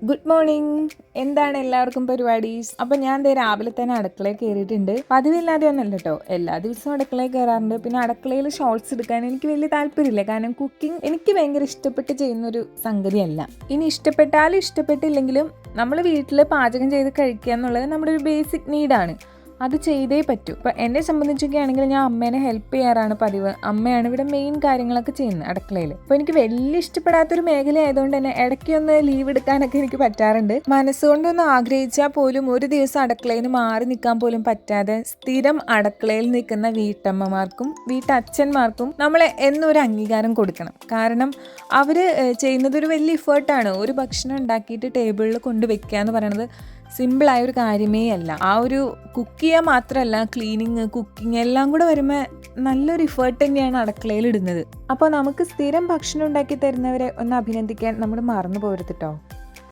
Good morning. എന്താണ് എല്ലാവർക്കും പരിപാടി? അപ്പം ഞാൻ ദേ രാവിലെ തന്നെ അടുക്കളയിൽ കയറിയിട്ടുണ്ട്. പതിവില്ലാതെ ഒന്നല്ല കേട്ടോ, എല്ലാ ദിവസവും അടുക്കളയിൽ കയറാറുണ്ട്. പിന്നെ അടുക്കളയിൽ ഷോർട്സ് എടുക്കാൻ എനിക്ക് വലിയ താല്പര്യമില്ല. കാരണം കുക്കിംഗ് എനിക്ക് ഭയങ്കര ഇഷ്ടപ്പെട്ട് ചെയ്യുന്നൊരു സംഗതിയല്ല. ഇനി ഇഷ്ടപ്പെട്ടാലും ഇഷ്ടപ്പെട്ടില്ലെങ്കിലും നമ്മൾ വീട്ടിൽ പാചകം ചെയ്ത് കഴിക്കുക എന്നുള്ളത് നമ്മുടെ ഒരു ബേസിക് നീഡാണ്. അത് ചെയ്തേ പറ്റൂ. ഇപ്പം എന്നെ സംബന്ധിച്ചൊക്കെ ആണെങ്കിൽ ഞാൻ അമ്മേനെ ഹെൽപ്പ് ചെയ്യാറാണ് പതിവ്. അമ്മയാണ് ഇവിടെ മെയിൻ കാര്യങ്ങളൊക്കെ ചെയ്യുന്നത് അടുക്കളയിൽ. അപ്പോൾ എനിക്ക് വലിയ ഇഷ്ടപ്പെടാത്തൊരു മേഖല ആയതുകൊണ്ട് തന്നെ ഇടയ്ക്കൊന്ന് ലീവ് എടുക്കാനൊക്കെ എനിക്ക് പറ്റാറുണ്ട്. മനസ്സുകൊണ്ടൊന്ന് ആഗ്രഹിച്ചാൽ പോലും ഒരു ദിവസം അടുക്കളയിൽ നിന്ന് മാറി നിൽക്കാൻ പോലും പറ്റാതെ സ്ഥിരം അടുക്കളയിൽ നിൽക്കുന്ന വീട്ടമ്മമാർക്കും വീട്ടച്ഛന്മാർക്കും നമ്മൾ എന്നൊരു അംഗീകാരം കൊടുക്കണം. കാരണം അവർ ചെയ്യുന്നതൊരു വലിയ ഇഫേർട്ടാണ്. ഒരു ഭക്ഷണം ഉണ്ടാക്കിയിട്ട് ടേബിളിൽ കൊണ്ടുവയ്ക്കുക എന്ന് പറയുന്നത് സിമ്പിളായൊരു കാര്യമേ അല്ല. ആ ഒരു കുക്ക് ചെയ്യുക മാത്രമല്ല, ക്ലീനിങ്, കുക്കിംഗ് എല്ലാം കൂടെ വരുമ്പോൾ നല്ലൊരു ഇഫേർട്ട് തന്നെയാണ് അടുക്കളയിൽ ഇടുന്നത്. അപ്പോൾ നമുക്ക് സ്ഥിരം ഭക്ഷണം ഉണ്ടാക്കി തരുന്നവരെ ഒന്ന് അഭിനന്ദിക്കാൻ നമ്മൾ മറന്നു പോകരുത് കേട്ടോ.